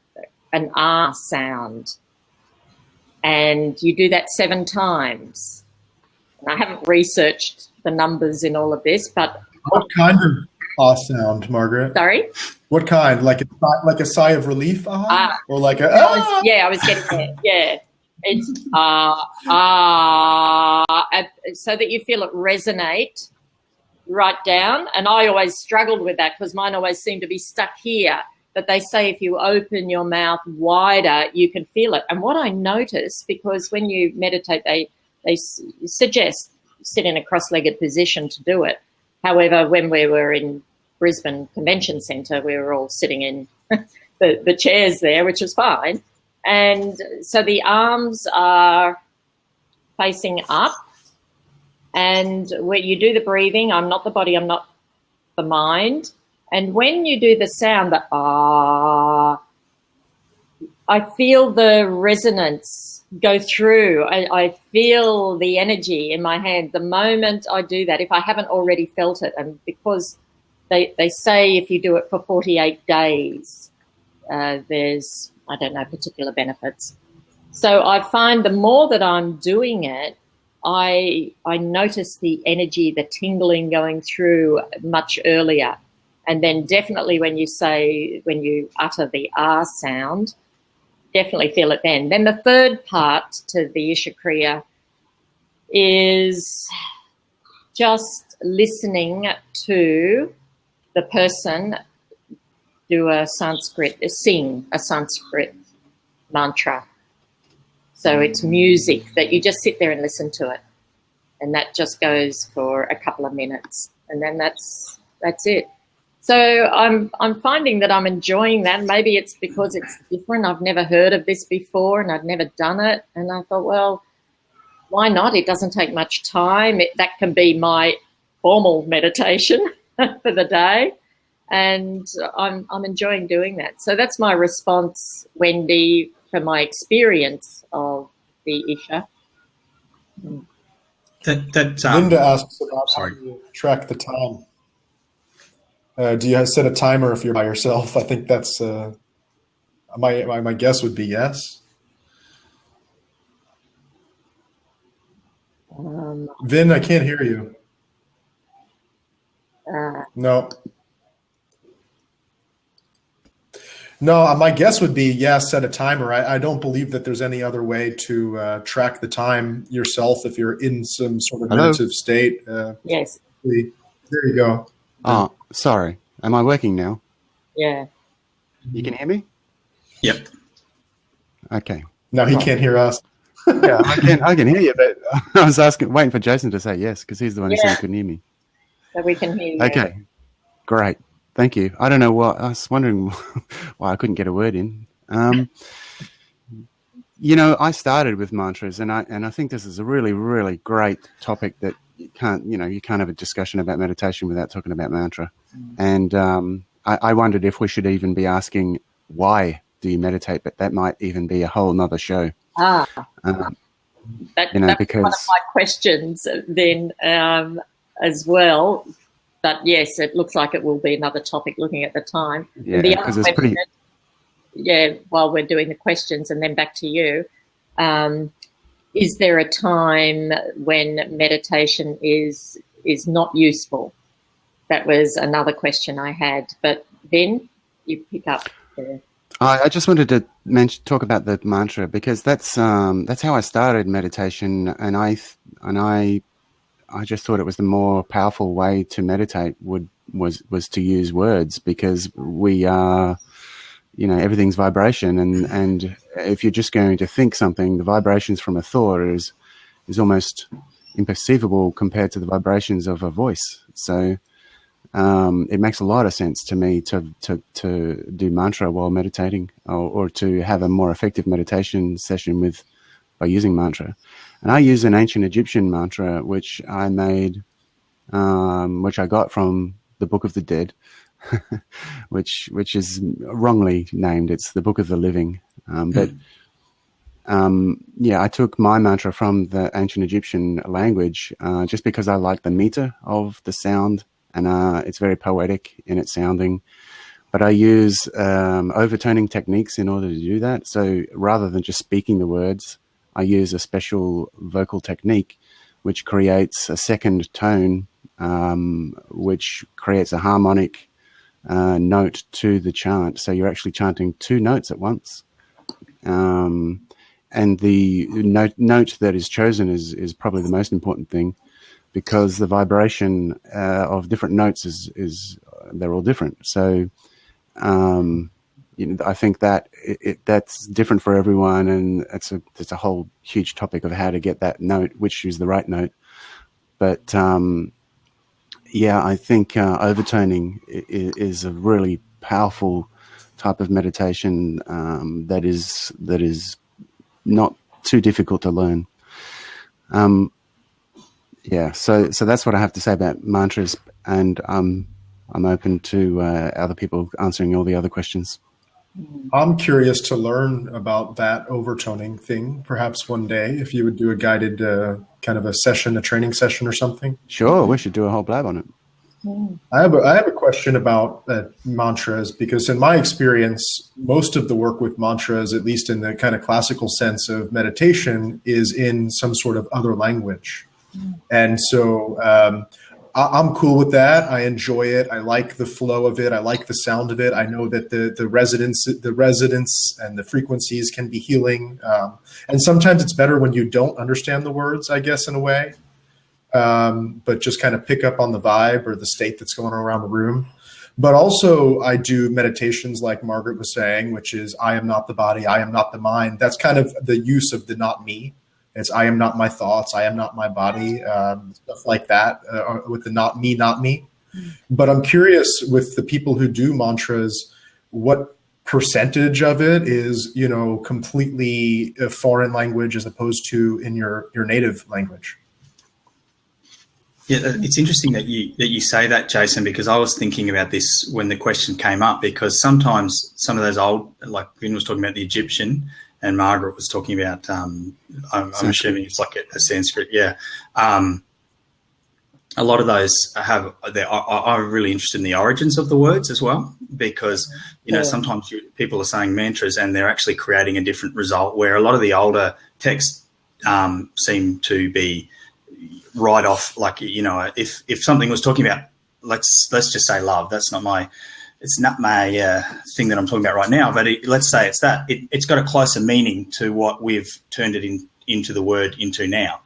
R sound. And you do that 7 times. And I haven't researched the numbers in all of this, but... What kind of ah sound, Margaret? Sorry? What kind? Like a sigh of relief ah? Or like a ah? Yeah, I was getting there. Yeah. It's so that you feel it resonate right down. And I always struggled with that because mine always seemed to be stuck here. But they say if you open your mouth wider, you can feel it. And what I notice, because when you meditate, they suggest sit in a cross-legged position to do it. However, when we were in Brisbane Convention Centre, we were all sitting in the chairs there, which is fine. And so the arms are facing up. And when you do the breathing, I'm not the body, I'm not the mind. And when you do the sound, the ah, I feel the resonance go through. I feel the energy in my hand the moment I do that, if I haven't already felt it. And because they say if you do it for 48 days, there's, I don't know, particular benefits. So I find the more that I'm doing it, I notice the energy, the tingling going through much earlier. And then definitely when you utter the R sound, definitely feel it then. Then the third part to the Isha Kriya is just listening to the person sing a Sanskrit mantra. So it's music that you just sit there and listen to it. And that just goes for a couple of minutes. And then that's it. So I'm finding that I'm enjoying that. Maybe it's because it's different. I've never heard of this before and I've never done it. And I thought, well, why not? It doesn't take much time. That can be my formal meditation for the day. And I'm enjoying doing that. So that's my response, Wendy, for my experience of the Isha. Linda asks about how you track the time. Do you set a timer if you're by yourself? I think that's my guess would be yes. Vin, I can't hear you. No. No, my guess would be yes, set a timer. I don't believe that there's any other way to track the time yourself if you're in some sort of meditative state. Yes. There you go. Oh, sorry. Am I working now? Yeah. You can hear me? Yep. Okay. Now he can't hear us. Yeah, I can hear you, but I was waiting for Jason to say yes, because he's the one who said he couldn't hear me. So we can hear you. Okay, great. Thank you. I don't know what, I was wondering why I couldn't get a word in. You know, I started with mantras, and I think this is a really, really great topic that you can't have a discussion about meditation without talking about mantra. And I wondered if we should even be asking, why do you meditate? But that might even be a whole nother show. That's because one of my questions then as well. But yes, it looks like it will be another topic looking at the time. Yeah, because it's pretty... Yeah, while we're doing the questions and then back to you, is there a time when meditation is not useful? That was another question I had. But then you pick up there. I just wanted to talk about the mantra, because that's how I started meditation, and I just thought it was the more powerful way to meditate was to use words, because we are, everything's vibration, and if you're just going to think something, the vibrations from a thought is almost imperceivable compared to the vibrations of a voice. So it makes a lot of sense to me to do mantra while meditating, or to have a more effective meditation session by using mantra. And I use an ancient Egyptian mantra, which I made, which I got from the Book of the Dead, which is wrongly named. It's the Book of the Living. I took my mantra from the ancient Egyptian language, just because I like the meter of the sound, and it's very poetic in its sounding. But I use overtoning techniques in order to do that. So rather than just speaking the words, I use a special vocal technique which creates a second tone, which creates a harmonic note to the chant. So you're actually chanting two notes at once. And the note that is chosen is probably the most important thing, because the vibration of different notes is they're all different. So I think that that's different for everyone, and it's a whole huge topic of how to get that note, which is the right note. But I think overtoning is a really powerful type of meditation that is not too difficult to learn. So that's what I have to say about mantras, and I'm open to other people answering all the other questions. I'm curious to learn about that overtoning thing. Perhaps one day, if you would do a guided kind of a training session or something. Sure, we should do a whole blab on it. I have a question about mantras, because in my experience, most of the work with mantras, at least in the kind of classical sense of meditation, is in some sort of other language. And so I'm cool with that. I enjoy it. I like the flow of it. I like the sound of it. I know that the resonance and the frequencies can be healing. And sometimes it's better when you don't understand the words, I guess, in a way. But just kind of pick up on the vibe or the state that's going on around the room. But also I do meditations like Margaret was saying, which is I am not the body, I am not the mind. That's kind of the use of the not me. It's I am not my thoughts, I am not my body, stuff like that, with the not me, not me. But I'm curious with the people who do mantras, what percentage of it is, completely a foreign language as opposed to in your native language? Yeah, it's interesting that you say that, Jason, because I was thinking about this when the question came up, because sometimes some of those old, like Vin was talking about the Egyptian and Margaret was talking about, I'm assuming it's like a Sanskrit, yeah. A lot of those are really interested in the origins of the words as well, because, sometimes people are saying mantras and they're actually creating a different result, where a lot of the older texts seem to be right off, like, if something was talking about, let's just say love, it's not my thing that I'm talking about right now, but let's say it's that it's got a closer meaning to what we've turned it into the word into now.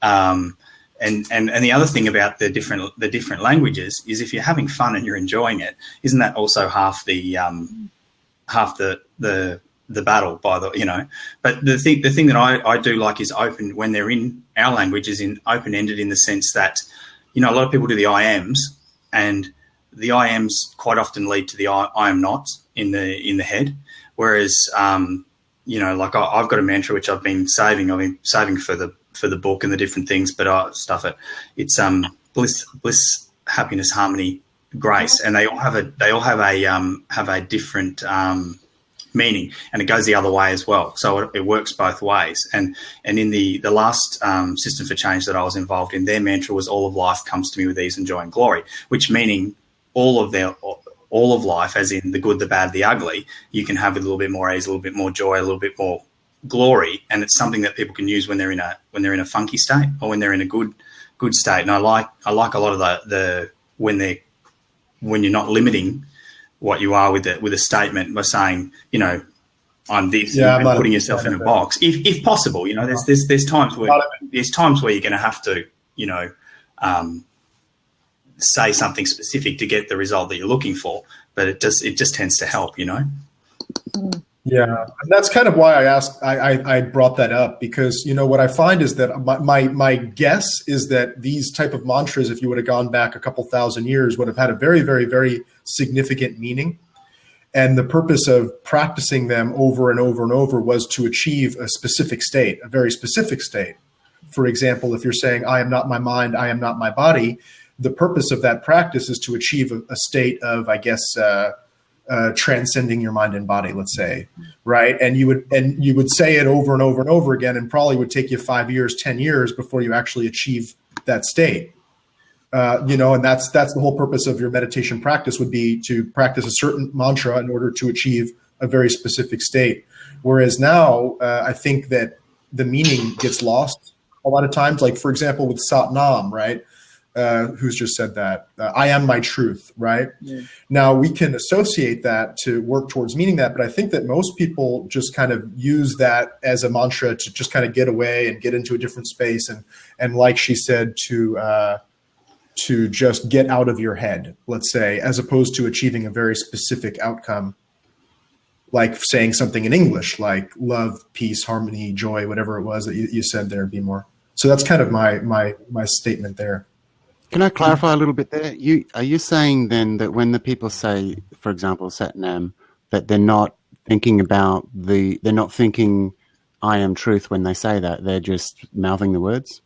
And the other thing about the different languages is, if you're having fun and you're enjoying it, isn't that also half the the battle by the, you know. But the thing that I do like is open, when they're in our language, is in open-ended, in the sense that, you know, a lot of people do the I ams, and the I ams quite often lead to the I am not in the head. Whereas, you know, like I've got a mantra which I've been saving for the book and the different things, but I stuff it. It's bliss, happiness, harmony, grace, and they all have a different meaning, and it goes the other way as well. So it works both ways. And in the last System for Change that I was involved in, their mantra was all of life comes to me with ease and joy and glory, which meaning all of life, as in the good, the bad, the ugly, you can have with a little bit more ease, a little bit more joy, a little bit more glory, and it's something that people can use when they're in a funky state, or when they're in a good state. And I like a lot of the when you're not limiting what you are with a statement by saying, you know, I'm this, and putting yourself in a box, if possible. You know, there's times where you're going to have to, you know, say something specific to get the result that you're looking for, but it just tends to help, you know. Yeah, and that's kind of why I brought that up, because, you know, what I find is that my guess is that these type of mantras, if you would have gone back a couple thousand years, would have had a very, very, very significant meaning. And the purpose of practicing them over and over and over was to achieve a specific state, a very specific state. For example, if you're saying, I am not my mind, I am not my body, the purpose of that practice is to achieve a state of, I guess, transcending your mind and body, let's say, right? And you would say it over and over and over again, and probably would take you 5 years, 10 years before you actually achieve that state. You know, and that's the whole purpose of your meditation practice, would be to practice a certain mantra in order to achieve a very specific state. Whereas now, I think that the meaning gets lost a lot of times. Like, for example, with Sat Nam, right? Who's just said that, I am my truth, right? Yeah. Now, we can associate that to work towards meaning that, but I think that most people just kind of use that as a mantra to just kind of get away and get into a different space. And like she said, to just get out of your head, let's say, as opposed to achieving a very specific outcome, like saying something in English, like love, peace, harmony, joy, whatever it was that you said there, Be More. So that's kind of my statement there. Can I clarify a little bit there? Are you saying then that when the people say, for example, Sat Nam, that they're not thinking I am truth when they say that, they're just mouthing the words?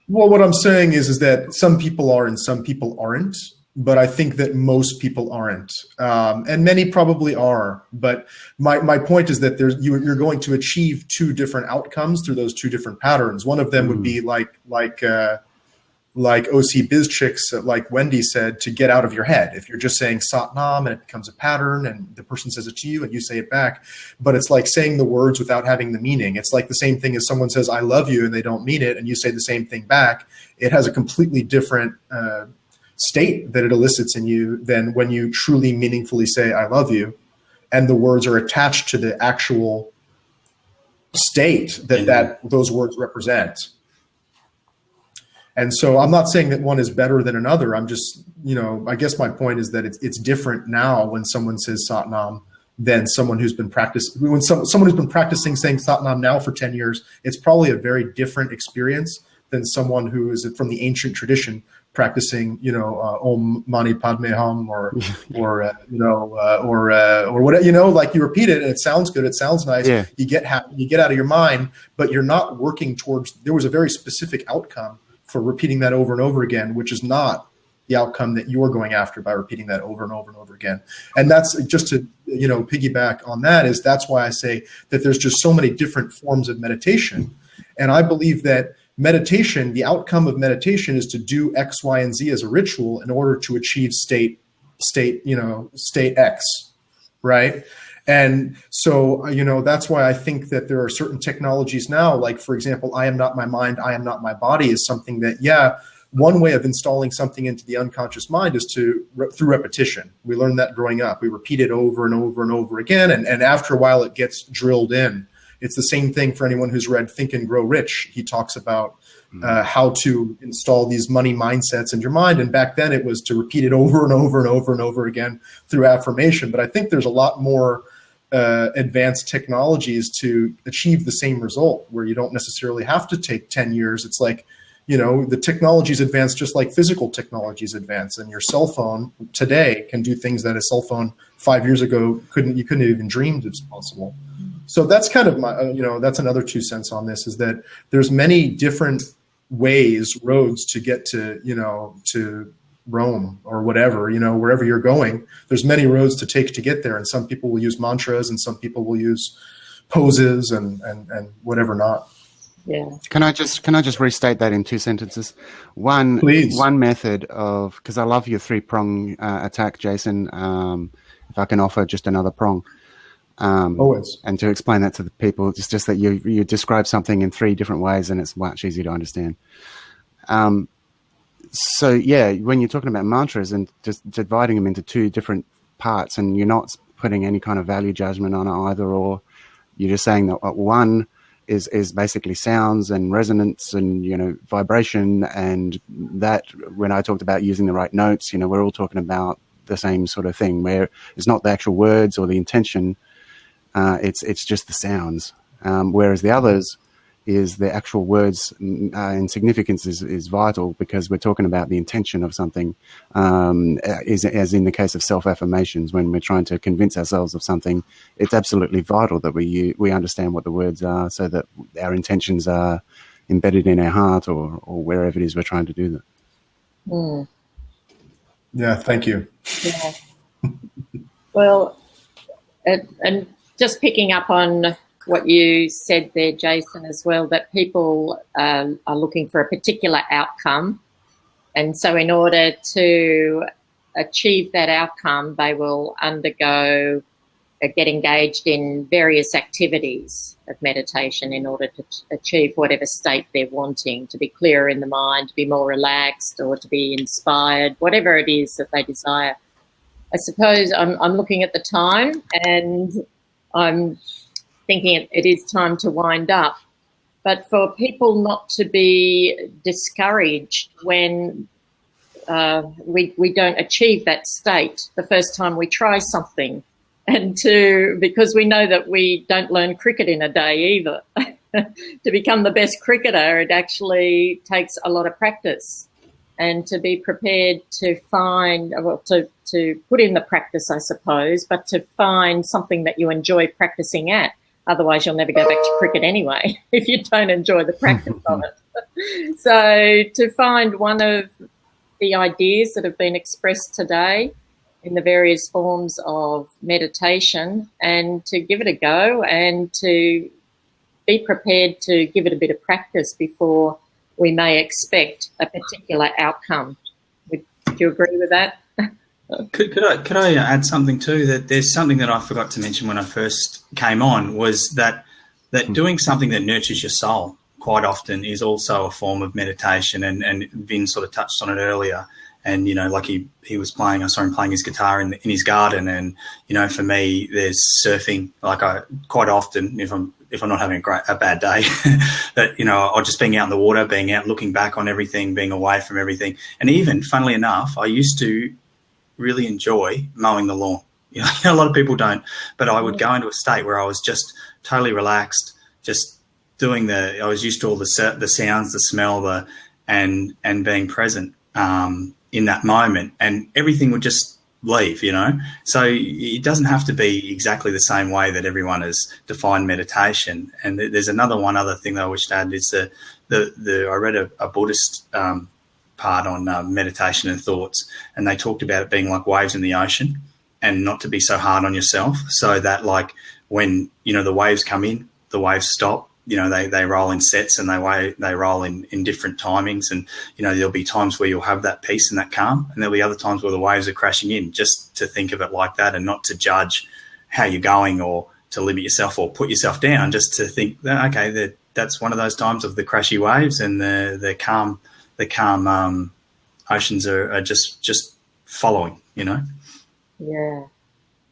Well, what I'm saying is that some people are and some people aren't, but I think that most people aren't, and many probably are. But my point is that you're going to achieve two different outcomes through those two different patterns. One of them would be like OC Bizchicks, like Wendy said, to get out of your head. If you're just saying Sat Nam and it becomes a pattern and the person says it to you and you say it back, but it's like saying the words without having the meaning. It's like the same thing as someone says, I love you, and they don't mean it, and you say the same thing back. It has a completely different state that it elicits in you than when you truly meaningfully say, I love you, and the words are attached to the actual state that those words represent. And so I'm not saying that one is better than another. I'm just, you know, I guess my point is that it's different now when someone says Sat Nam than someone who's been practicing. When someone who's been practicing saying Sat Nam now for 10 years, it's probably a very different experience than someone who is from the ancient tradition practicing, you know, Om Mani Padme Hum or what, you know, like you repeat it and it sounds good, it sounds nice. Yeah. You get happy, you get out of your mind, but you're not working towards. There was a very specific outcome for repeating that over and over again, which is not the outcome that you're going after by repeating that over and over and over again. And that's just to, you know, piggyback on that, is that's why I say that there's just so many different forms of meditation. And I believe that meditation, the outcome of meditation is to do X, Y, and Z as a ritual in order to achieve state X, right? And so, you know, that's why I think that there are certain technologies now, like, for example, I am not my mind, I am not my body, is something that, yeah, one way of installing something into the unconscious mind is through repetition. We learned that growing up. We repeat it over and over and over again. And after a while, it gets drilled in. It's the same thing for anyone who's read Think and Grow Rich. He talks about how to install these money mindsets in your mind. And back then it was to repeat it over and over and over and over again through affirmation. But I think there's a lot more advanced technologies to achieve the same result, where you don't necessarily have to take 10 years. It's like, the technologies advance just like physical technologies advance, and your cell phone today can do things that a cell phone 5 years ago you couldn't have even dreamed was possible. So that's kind of my, that's another 2 cents on this, is that there's many different roads to get to, to Rome or whatever, wherever you're going. There's many roads to take to get there. And some people will use mantras, and some people will use poses and whatever not. Yeah. Can I just restate that in 2 sentences? One, please. One method of, because I love your 3-prong attack, Jason. If I can offer just another prong. Always. And to explain that to the people, it's just that you describe something in 3 different ways, and it's much easier to understand. So yeah, when you're talking about mantras and just dividing them into 2 different parts, and you're not putting any kind of value judgment on it either, or you're just saying that one is basically sounds and resonance and vibration, and that when I talked about using the right notes, we're all talking about the same sort of thing, where it's not the actual words or the intention. It's just the sounds, whereas the others is the actual words, and significance is vital, because we're talking about the intention of something, as in the case of self-affirmations. When we're trying to convince ourselves of something, it's absolutely vital that we understand what the words are, so that our intentions are embedded in our heart or wherever it is we're trying to do that. Mm. Yeah, thank you. Yeah. Well, and just picking up on what you said there, Jason, as well, that people are looking for a particular outcome. And so in order to achieve that outcome, they will undergo get engaged in various activities of meditation in order to achieve whatever state they're wanting, to be clearer in the mind, to be more relaxed, or to be inspired, whatever it is that they desire. I suppose I'm looking at the time, and I'm thinking it is time to wind up. But for people not to be discouraged when we don't achieve that state the first time we try something, and because we know that we don't learn cricket in a day either. To become the best cricketer, it actually takes a lot of practice, and to be prepared to find, to put in the practice, I suppose, but to find something that you enjoy practicing at. Otherwise, you'll never go back to cricket anyway, if you don't enjoy the practice of it. So to find one of the ideas that have been expressed today in the various forms of meditation, and to give it a go, and to be prepared to give it a bit of practice before we may expect a particular outcome. Would you agree with that? Could I add something too? That there's something that I forgot to mention when I first came on, was that doing something that nurtures your soul quite often is also a form of meditation, and Vin sort of touched on it earlier. And like he was playing, I saw him playing his guitar in his garden, and for me, there's surfing. Like I quite often, if I'm not having a bad day, that or just being out in the water, being out, looking back on everything, being away from everything, and even funnily enough, I used to really enjoy mowing the lawn. A lot of people don't, but I would go into a state where I was just totally relaxed, just doing I was used to all the sounds, the smell, and being present in that moment, and everything would just leave, So it doesn't have to be exactly the same way that everyone has defined meditation. And there's one other thing that I wish to add is I read a Buddhist part on meditation and thoughts, and they talked about it being like waves in the ocean, and not to be so hard on yourself, so that like when the waves come in, the waves stop. They roll in sets, and they roll in different timings, and there'll be times where you'll have that peace and that calm, and there'll be other times where the waves are crashing in. Just to think of it like that, and not to judge how you're going, or to limit yourself or put yourself down. Just to think that, okay, that's one of those times of the crashy waves, and the calm oceans are just following. Yeah.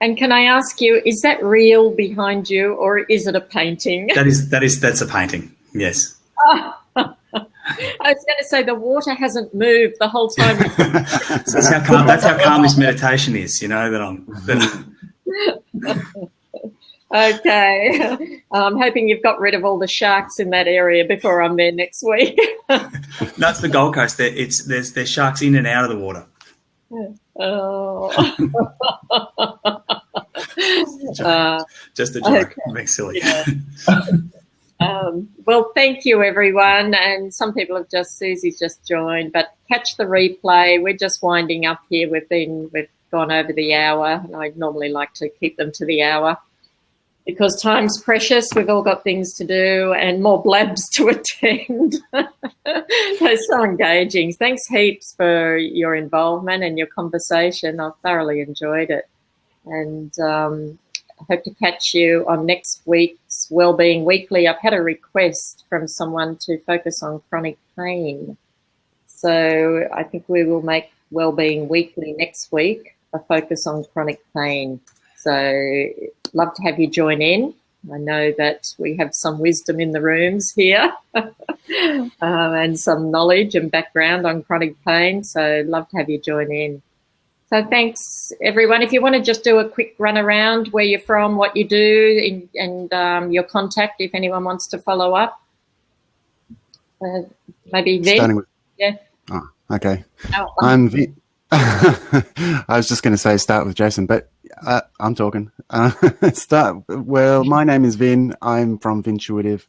And can I ask you, is that real behind you, or is it a painting? That's a painting. Yes. Oh, I was going to say the water hasn't moved the whole time. So that's how calm this meditation is. Okay. I'm hoping you've got rid of all the sharks in that area before I'm there next week. That's the Gold Coast. There's sharks in and out of the water. Oh. Just a joke. Okay. I'm being silly. Yeah. Well, thank you, everyone. And some people have Susie's just joined, but catch the replay. We're just winding up here. We've gone over the hour, and I normally like to keep them to the hour because time's precious. We've all got things to do and more blabs to attend. They're so engaging. Thanks heaps for your involvement and your conversation. I've thoroughly enjoyed it. And I hope to catch you on next week's Wellbeing Weekly. I've had a request from someone to focus on chronic pain. So I think we will make Wellbeing Weekly next week a focus on chronic pain. So love to have you join in. I know that we have some wisdom in the rooms here and some knowledge and background on chronic pain. So love to have you join in. So thanks, everyone. If you want to just do a quick run around where you're from, what you do, and your contact, if anyone wants to follow up. Maybe Vin? Starting with, yeah. Oh, okay. Oh, I'm Vin. I was just going to say start with Jason, but I'm talking. Well, my name is Vin. I'm from Vintuitive.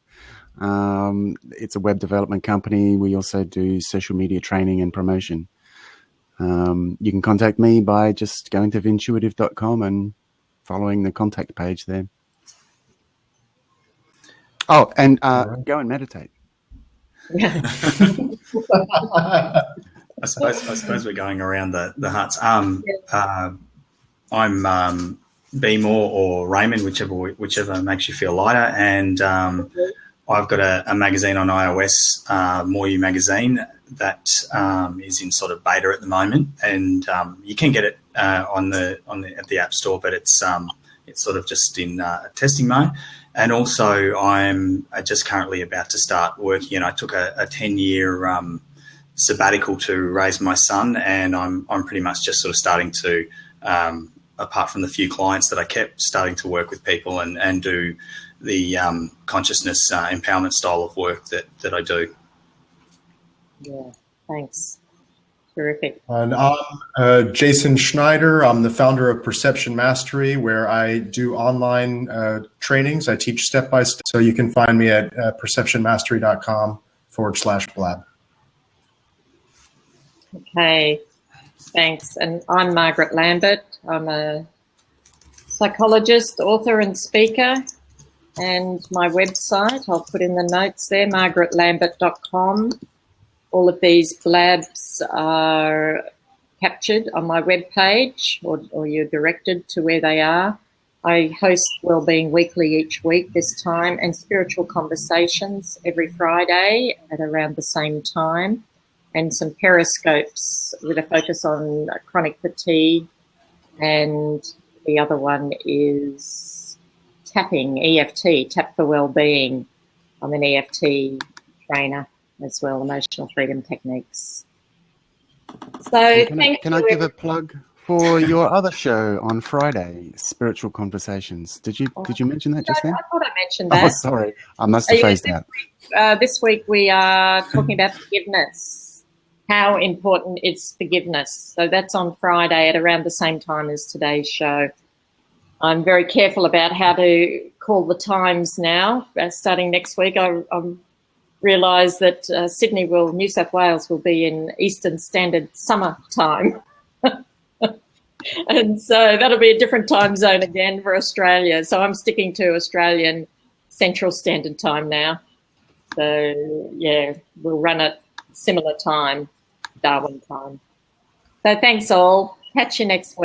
It's a web development company. We also do social media training and promotion. You can contact me by just going to vintuitive.com and following the contact page there. Oh, and go and meditate. yeah. I suppose we're going around the huts. I'm Be More or Raymond, whichever makes you feel lighter. And I've got a magazine on iOS, More You Magazine, that is in sort of beta at the moment, and you can get it at the App Store, but it's sort of just in testing mode. And also, I'm just currently about to start working. And I took a 10-year sabbatical to raise my son, and I'm pretty much just sort of starting to, apart from the few clients that I kept, starting to work with people and do the consciousness empowerment style of work that I do. Yeah, thanks. Terrific. And I'm Jason Schneider. I'm the founder of Perception Mastery, where I do online trainings. I teach step by step. So you can find me at perceptionmastery.com/blab. Okay, thanks. And I'm Margaret Lambert. I'm a psychologist, author and speaker. And my website, I'll put in the notes there, margaretlambert.com. All of these blabs are captured on my webpage, or you're directed to where they are. I host Wellbeing Weekly each week this time, and Spiritual Conversations every Friday at around the same time, and some periscopes with a focus on chronic fatigue. And the other one is tapping, EFT, Tap for Wellbeing. I'm an EFT trainer as well, emotional freedom techniques. So can I give a plug for your other show on Friday, Spiritual Conversations? Did you mention that just then? I thought I mentioned that. Oh, sorry, I must have phrased that. This week we are talking about forgiveness, how important is forgiveness. So that's on Friday at around the same time as today's show. I'm very careful about how to call the times now. Starting next week, I'm realise that New South Wales will be in Eastern Standard Summer Time. And so that'll be a different time zone again for Australia. So I'm sticking to Australian Central Standard Time now. So, yeah, we'll run at similar time, Darwin time. So thanks all. Catch you next week.